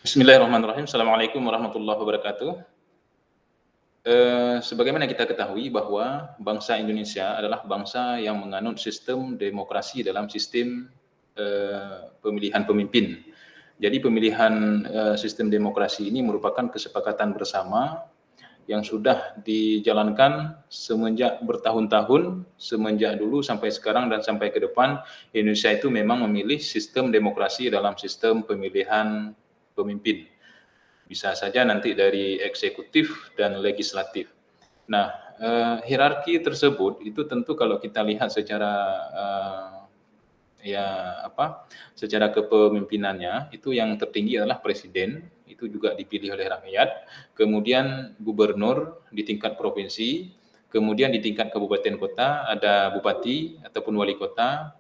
Bismillahirrahmanirrahim. Assalamualaikum warahmatullahi wabarakatuh. Sebagaimana kita ketahui bahwa bangsa Indonesia adalah bangsa yang menganut sistem demokrasi dalam sistem pemilihan pemimpin. Jadi pemilihan sistem demokrasi ini merupakan kesepakatan bersama yang sudah dijalankan semenjak bertahun-tahun, semenjak dulu sampai sekarang dan sampai ke depan. Indonesia itu memang memilih sistem demokrasi dalam sistem pemilihan pemimpin. Bisa saja nanti dari eksekutif dan legislatif. Nah, hierarki tersebut itu tentu kalau kita lihat secara secara kepemimpinannya itu yang tertinggi adalah presiden, itu juga dipilih oleh rakyat, kemudian gubernur di tingkat provinsi, kemudian di tingkat kabupaten kota ada bupati ataupun wali kota,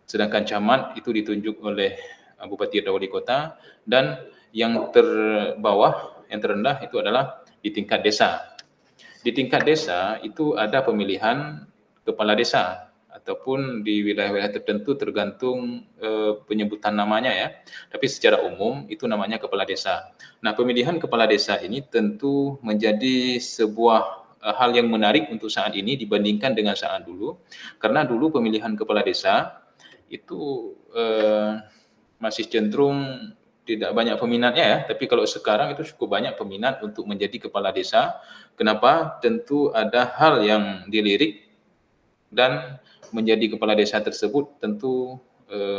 sedangkan camat itu ditunjuk oleh bupati atau wali kota, dan yang terbawah, yang terendah itu adalah di tingkat desa. Di tingkat desa itu ada pemilihan kepala desa ataupun di wilayah-wilayah tertentu tergantung penyebutan namanya ya. Tapi secara umum itu namanya kepala desa. Nah, pemilihan kepala desa ini tentu menjadi sebuah hal yang menarik untuk saat ini dibandingkan dengan saat dulu. Karena dulu pemilihan kepala desa itu masih cenderung tidak banyak peminatnya ya, tapi kalau sekarang itu cukup banyak peminat untuk menjadi kepala desa. Kenapa? Tentu ada hal yang dilirik dan menjadi kepala desa tersebut tentu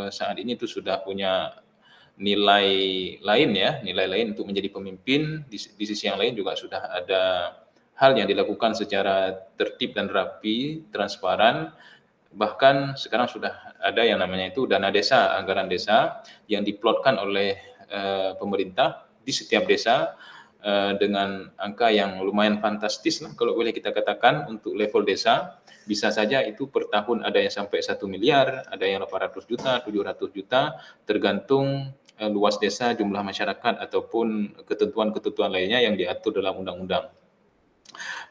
saat ini itu sudah punya nilai lain ya, nilai lain untuk menjadi pemimpin. Di sisi yang lain juga sudah ada hal yang dilakukan secara tertib dan rapi, transparan. Bahkan sekarang sudah ada yang namanya itu dana desa, anggaran desa yang diplotkan oleh pemerintah di setiap desa dengan angka yang lumayan fantastis lah kalau boleh kita katakan untuk level desa. Bisa saja itu per tahun ada yang sampai 1 miliar, ada yang 800 juta, 700 juta, tergantung luas desa, jumlah masyarakat, ataupun ketentuan-ketentuan lainnya yang diatur dalam undang-undang.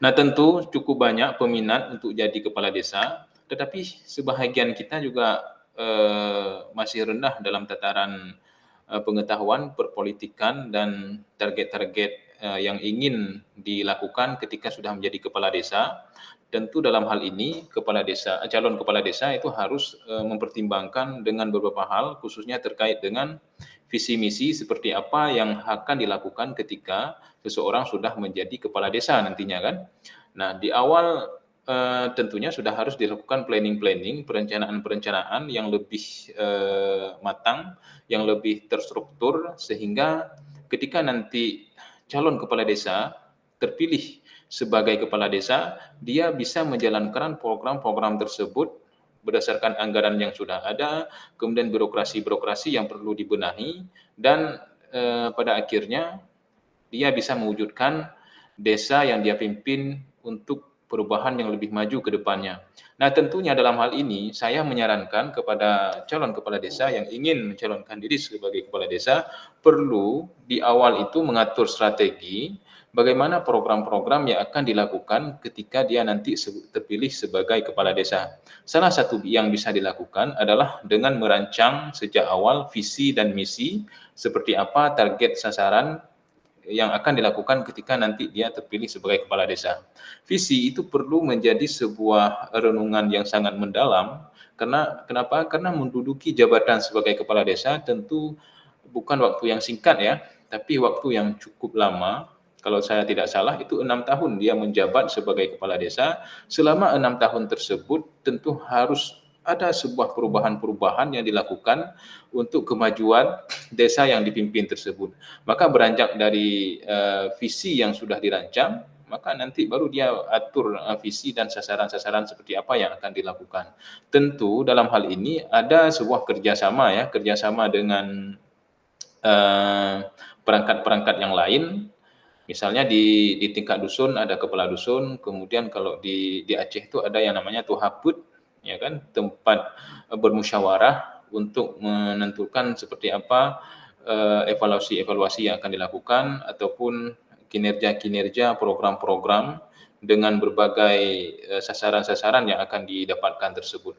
Nah, tentu cukup banyak peminat untuk jadi kepala desa, tetapi sebahagian kita juga masih rendah dalam tataran pengetahuan perpolitikan dan target-target yang ingin dilakukan ketika sudah menjadi kepala desa. Tentu dalam hal ini calon kepala desa itu harus mempertimbangkan dengan beberapa hal, khususnya terkait dengan visi misi seperti apa yang akan dilakukan ketika seseorang sudah menjadi kepala desa nantinya kan. Nah, di awal tentunya sudah harus dilakukan planning-planning, perencanaan-perencanaan yang lebih matang, yang lebih terstruktur, sehingga ketika nanti calon kepala desa terpilih sebagai kepala desa, dia bisa menjalankan program-program tersebut berdasarkan anggaran yang sudah ada, kemudian birokrasi-birokrasi yang perlu dibenahi, dan pada akhirnya dia bisa mewujudkan desa yang dia pimpin untuk perubahan yang lebih maju ke depannya. Nah, tentunya dalam hal ini saya menyarankan kepada calon kepala desa yang ingin mencalonkan diri sebagai kepala desa, perlu di awal itu mengatur strategi bagaimana program-program yang akan dilakukan ketika dia nanti terpilih sebagai kepala desa. Salah satu yang bisa dilakukan adalah dengan merancang sejak awal visi dan misi, seperti apa target sasaran yang akan dilakukan ketika nanti dia terpilih sebagai kepala desa. Visi itu perlu menjadi sebuah renungan yang sangat mendalam, karena kenapa? Karena menduduki jabatan sebagai kepala desa tentu bukan waktu yang singkat ya, tapi waktu yang cukup lama. Kalau saya tidak salah itu 6 tahun dia menjabat sebagai kepala desa. Selama 6 tahun tersebut tentu harus ada sebuah perubahan-perubahan yang dilakukan untuk kemajuan desa yang dipimpin tersebut. Maka beranjak dari visi yang sudah dirancang, maka nanti baru dia atur visi dan sasaran-sasaran seperti apa yang akan dilakukan. Tentu dalam hal ini ada sebuah kerjasama ya, kerjasama dengan perangkat-perangkat yang lain. Misalnya di tingkat dusun ada kepala dusun, kemudian kalau di Aceh itu ada yang namanya Tuhaput, ya kan, tempat bermusyawarah untuk menentukan seperti apa evaluasi-evaluasi yang akan dilakukan ataupun kinerja-kinerja program-program dengan berbagai sasaran-sasaran yang akan didapatkan tersebut.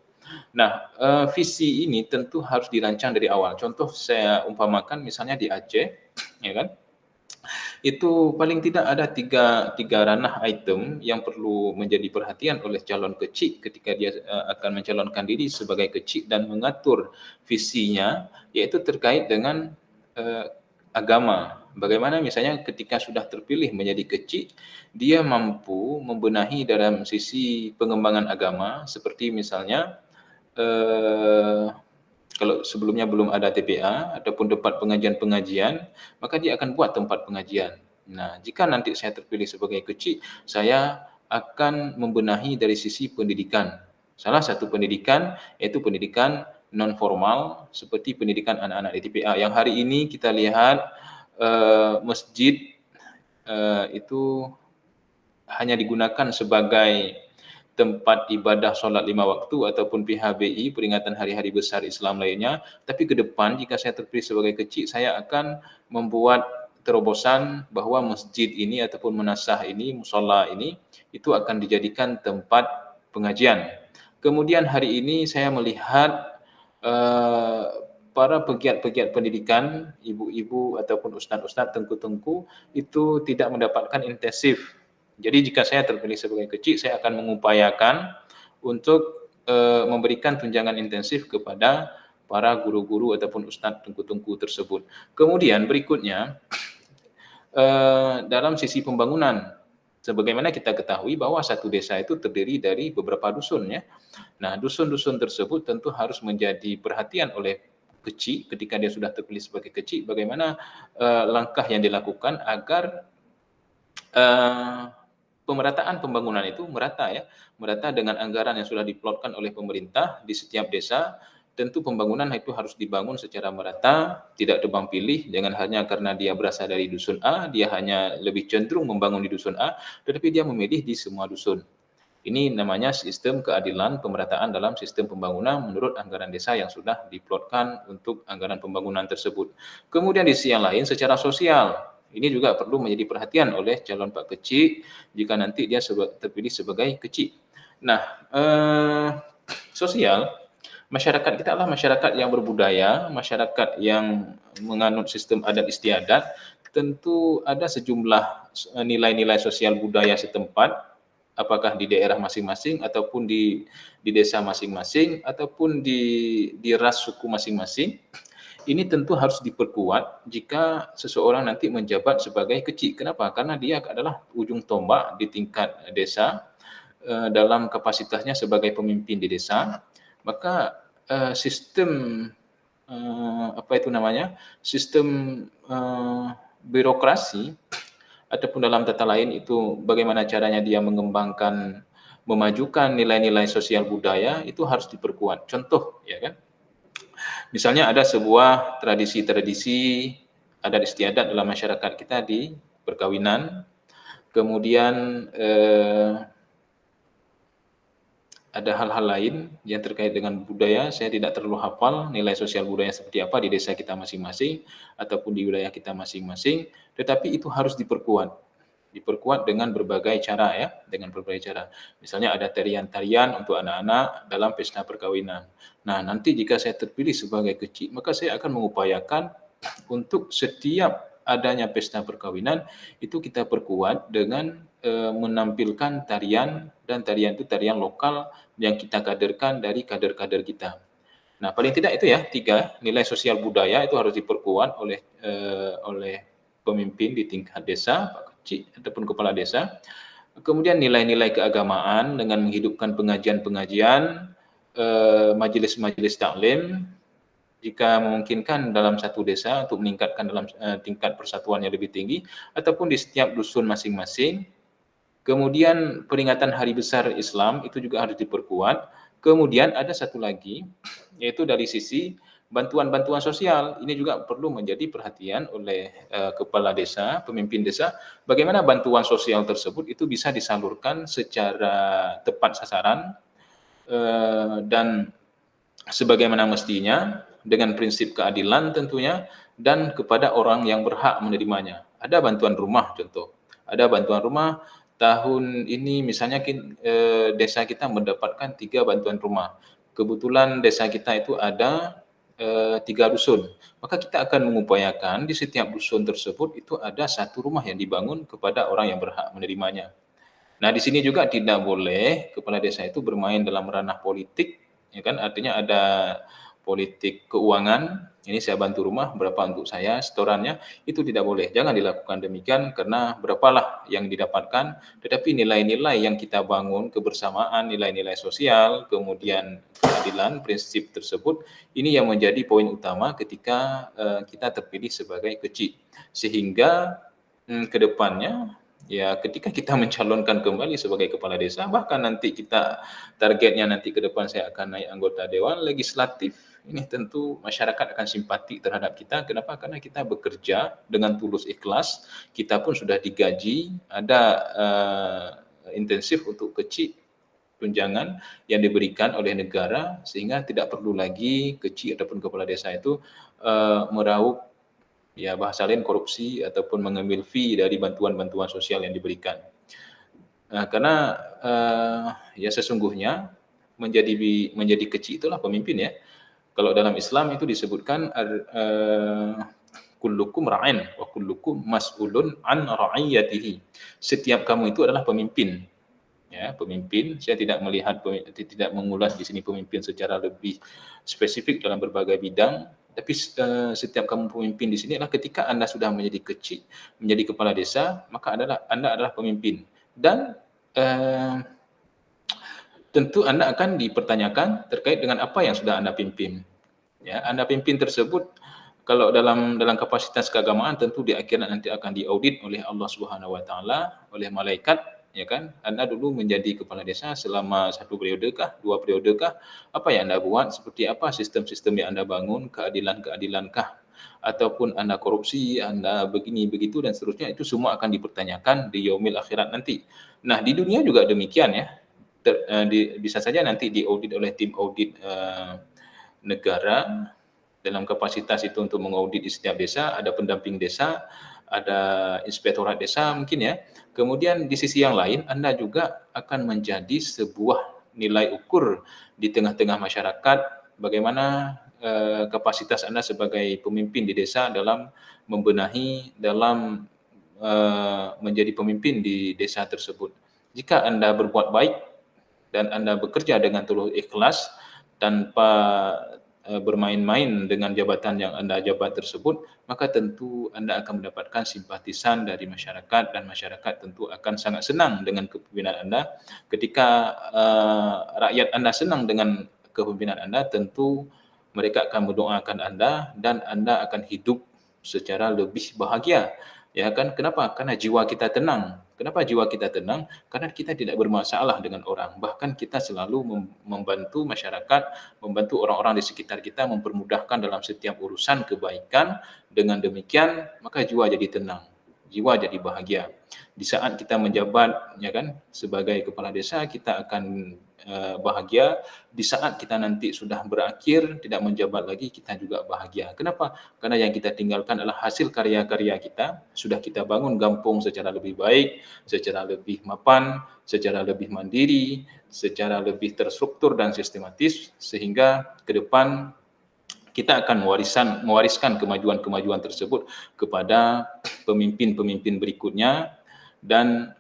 Nah, visi ini tentu harus dirancang dari awal. Contoh saya umpamakan misalnya di Aceh, ya kan, itu paling tidak ada tiga ranah item yang perlu menjadi perhatian oleh calon kecil ketika dia akan mencalonkan diri sebagai kecil dan mengatur visinya, yaitu terkait dengan eh, agama. Bagaimana misalnya ketika sudah terpilih menjadi kecil, dia mampu membenahi dalam sisi pengembangan agama, seperti misalnya eh, kalau sebelumnya belum ada TPA ataupun tempat pengajian-pengajian, maka dia akan buat tempat pengajian. Nah, jika nanti saya terpilih sebagai kecil, saya akan membenahi dari sisi pendidikan. Salah satu pendidikan yaitu pendidikan non formal seperti pendidikan anak-anak di TPA. Yang hari ini kita lihat masjid itu hanya digunakan sebagai tempat ibadah solat 5 waktu ataupun PHBI, peringatan hari-hari besar Islam lainnya. Tapi ke depan jika saya terpilih sebagai kecil, saya akan membuat terobosan bahwa masjid ini ataupun menasah ini, musola ini, itu akan dijadikan tempat pengajian. Kemudian hari ini saya melihat eh, para pegiat-pegiat pendidikan, ibu-ibu ataupun ustadz-ustadz tengku-tengku itu tidak mendapatkan intensif. Jadi jika saya terpilih sebagai kecil, saya akan mengupayakan untuk memberikan tunjangan intensif kepada para guru-guru ataupun ustadz tengku-tengku tersebut. Kemudian berikutnya dalam sisi pembangunan, sebagaimana kita ketahui bahwa satu desa itu terdiri dari beberapa dusun ya. Nah, dusun-dusun tersebut tentu harus menjadi perhatian oleh kecil ketika dia sudah terpilih sebagai kecil, bagaimana langkah yang dilakukan agar eh, pemerataan pembangunan itu merata ya, merata dengan anggaran yang sudah diplotkan oleh pemerintah di setiap desa. Tentu pembangunan itu harus dibangun secara merata, tidak tebang pilih, jangan hanya karena dia berasal dari dusun A, dia hanya lebih cenderung membangun di dusun A, tetapi dia memilih di semua dusun. Ini namanya sistem keadilan pemerataan dalam sistem pembangunan menurut anggaran desa yang sudah diplotkan untuk anggaran pembangunan tersebut. Kemudian di sisi yang lain secara sosial, ini juga perlu menjadi perhatian oleh calon Pak Kecil jika nanti dia terpilih sebagai kecil. Nah, sosial, masyarakat kita adalah masyarakat yang berbudaya, masyarakat yang menganut sistem adat istiadat, tentu ada sejumlah nilai-nilai sosial budaya setempat, apakah di daerah masing-masing ataupun di desa masing-masing ataupun di ras suku masing-masing. Ini tentu harus diperkuat jika seseorang nanti menjabat sebagai kecil. Kenapa? Karena dia adalah ujung tombak di tingkat desa dalam kapasitasnya sebagai pemimpin di desa. Maka sistem apa itu namanya? Sistem birokrasi ataupun dalam kata lain itu bagaimana caranya dia mengembangkan, memajukan nilai-nilai sosial budaya itu harus diperkuat. Contoh, ya kan? Misalnya ada sebuah tradisi-tradisi adat istiadat dalam masyarakat kita di perkawinan, kemudian ada hal-hal lain yang terkait dengan budaya, saya tidak terlalu hafal nilai sosial budaya seperti apa di desa kita masing-masing ataupun di wilayah kita masing-masing, tetapi itu harus diperkuat. Diperkuat dengan berbagai cara ya, dengan berbagai cara. Misalnya ada tarian-tarian untuk anak-anak dalam pesta perkawinan. Nah, nanti jika saya terpilih sebagai kecil, maka saya akan mengupayakan untuk setiap adanya pesta perkawinan itu kita perkuat dengan menampilkan tarian, dan tarian itu tarian lokal yang kita kaderkan dari kader-kader kita. Nah, paling tidak itu ya, 3 nilai sosial budaya itu harus diperkuat oleh pemimpin di tingkat desa, Pak Kecil ataupun kepala desa. Kemudian nilai-nilai keagamaan dengan menghidupkan pengajian-pengajian, majelis-majelis taklim, jika memungkinkan dalam satu desa untuk meningkatkan dalam tingkat persatuan yang lebih tinggi, ataupun di setiap dusun masing-masing. Kemudian peringatan hari besar Islam itu juga harus diperkuat. Kemudian ada satu lagi, yaitu dari sisi bantuan-bantuan sosial. Ini juga perlu menjadi perhatian oleh kepala desa, pemimpin desa, bagaimana bantuan sosial tersebut itu bisa disalurkan secara tepat sasaran dan sebagaimana mestinya, dengan prinsip keadilan tentunya, dan kepada orang yang berhak menerimanya. Ada bantuan rumah contoh, ada bantuan rumah tahun ini misalnya desa kita mendapatkan 3 bantuan rumah. kebetulan desa kita itu ada 3 dusun, maka kita akan mengupayakan di setiap dusun tersebut itu ada satu rumah yang dibangun kepada orang yang berhak menerimanya. Nah, di sini juga tidak boleh kepala desa itu bermain dalam ranah politik, ya kan, artinya ada politik keuangan, ini saya bantu rumah, berapa untuk saya setorannya, itu tidak boleh. Jangan dilakukan demikian karena berapalah yang didapatkan, tetapi nilai-nilai yang kita bangun, kebersamaan, nilai-nilai sosial, kemudian keadilan, prinsip tersebut, ini yang menjadi poin utama ketika kita terpilih sebagai kecil. Sehingga ke depannya, ya ketika kita mencalonkan kembali sebagai kepala desa, bahkan nanti kita targetnya nanti ke depan saya akan naik anggota dewan legislatif, ini tentu masyarakat akan simpati terhadap kita. Kenapa? Karena kita bekerja dengan tulus ikhlas, kita pun sudah digaji, ada intensif untuk kecil tunjangan yang diberikan oleh negara sehingga tidak perlu lagi kecil ataupun kepala desa itu meraup, ya bahasa lain korupsi ataupun mengambil fee dari bantuan-bantuan sosial yang diberikan. Nah, karena ya sesungguhnya menjadi kecil itulah pemimpin ya. Kalau dalam Islam itu disebutkan kullukum ra'in wa kullukum mas'ulun an ra'iyatihi. Setiap kamu itu adalah pemimpin. Ya, pemimpin. Saya tidak melihat tidak mengulas di sini pemimpin secara lebih spesifik dalam berbagai bidang, tapi setiap kamu pemimpin di sini adalah ketika Anda sudah menjadi kecil, menjadi kepala desa, maka Anda adalah pemimpin. Dan tentu Anda akan dipertanyakan terkait dengan apa yang sudah Anda pimpin. Ya, Anda pimpin tersebut kalau dalam kapasitas keagamaan tentu di akhirat nanti akan diaudit oleh Allah Subhanahu wa taala, oleh malaikat, ya kan? Anda dulu menjadi kepala desa selama 1 periode kah, 2 periode kah? Apa yang Anda buat? Seperti apa sistem-sistem yang Anda bangun? Keadilan-keadilan kah? Ataupun Anda korupsi, Anda begini begitu dan seterusnya, itu semua akan dipertanyakan di yaumil akhirat nanti. Nah, di dunia juga demikian ya. Bisa saja nanti diaudit oleh tim audit negara dalam kapasitas itu untuk mengaudit di setiap desa, ada pendamping desa, ada inspektorat desa mungkin ya. Kemudian di sisi yang lain Anda juga akan menjadi sebuah nilai ukur di tengah-tengah masyarakat bagaimana kapasitas Anda sebagai pemimpin di desa dalam membenahi, dalam menjadi pemimpin di desa tersebut. Jika Anda berbuat baik dan Anda bekerja dengan tulus ikhlas tanpa bermain-main dengan jabatan yang Anda jabat tersebut, maka tentu Anda akan mendapatkan simpatisan dari masyarakat dan masyarakat tentu akan sangat senang dengan kepemimpinan Anda. Ketika rakyat Anda senang dengan kepemimpinan Anda, tentu mereka akan mendoakan Anda dan Anda akan hidup secara lebih bahagia. Ya kan? Kenapa? Karena jiwa kita tenang. Kenapa jiwa kita tenang? Karena kita tidak bermasalah dengan orang. Bahkan kita selalu membantu masyarakat, membantu orang-orang di sekitar kita, mempermudahkan dalam setiap urusan kebaikan. Dengan demikian, maka jiwa jadi tenang, jiwa jadi bahagia. Di saat kita menjabat, ya kan, sebagai kepala desa, kita akan bahagia. Di saat kita nanti sudah berakhir, tidak menjabat lagi, kita juga bahagia. Kenapa? Karena yang kita tinggalkan adalah hasil karya-karya kita, sudah kita bangun kampung secara lebih baik, secara lebih mapan, secara lebih mandiri, secara lebih terstruktur dan sistematis, sehingga ke depan kita akan mewariskan kemajuan-kemajuan tersebut kepada pemimpin-pemimpin berikutnya dan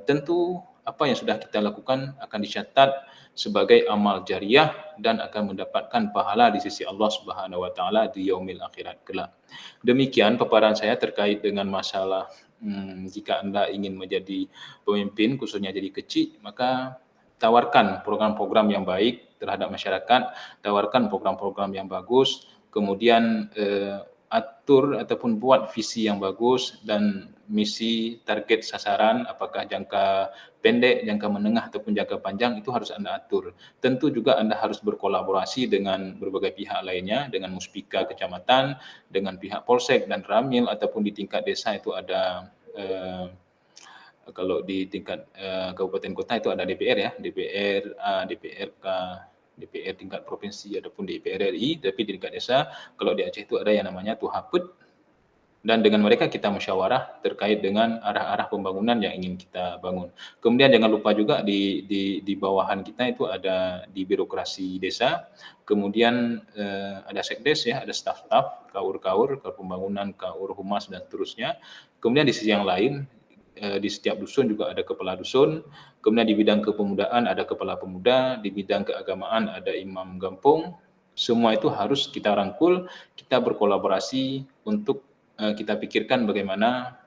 tentu apa yang sudah kita lakukan akan dicatat sebagai amal jariah dan akan mendapatkan pahala di sisi Allah Subhanahu wa taala di yaumil akhirat kelak. Demikian paparan saya terkait dengan masalah jika Anda ingin menjadi pemimpin khususnya jadi kecil, maka tawarkan program-program yang baik terhadap masyarakat, tawarkan program-program yang bagus, kemudian atur ataupun buat visi yang bagus dan misi, target, sasaran, apakah jangka pendek, jangka menengah ataupun jangka panjang itu harus Anda atur. Tentu juga Anda harus berkolaborasi dengan berbagai pihak lainnya, dengan Muspika Kecamatan, dengan pihak Polsek dan Ramil ataupun di tingkat desa itu ada kalau di tingkat kabupaten kota itu ada DPR ya, DPR A, DPRK, DPR tingkat provinsi ataupun DPR RI, tapi di tingkat desa kalau di Aceh itu ada yang namanya Tuhaput dan dengan mereka kita musyawarah terkait dengan arah-arah pembangunan yang ingin kita bangun. Kemudian jangan lupa juga di bawahan kita itu ada di birokrasi desa, kemudian ada sekdes ya, ada staf-staf, kaur-kaur, kaur pembangunan, kaur humas dan seterusnya. Kemudian di sisi yang lain di setiap dusun juga ada kepala dusun, kemudian di bidang kepemudaan ada kepala pemuda, di bidang keagamaan ada imam kampung. Semua itu harus kita rangkul, kita berkolaborasi untuk kita pikirkan bagaimana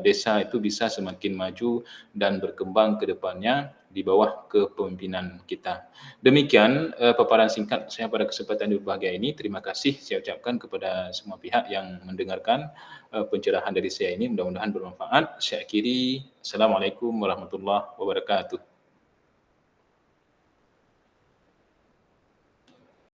desa itu bisa semakin maju dan berkembang ke depannya di bawah kepemimpinan kita. Demikian paparan singkat saya pada kesempatan yang berbahagia ini. Terima kasih saya ucapkan kepada semua pihak yang mendengarkan pencerahan dari saya ini. Mudah-mudahan bermanfaat. Saya akhiri. Assalamualaikum warahmatullahi wabarakatuh.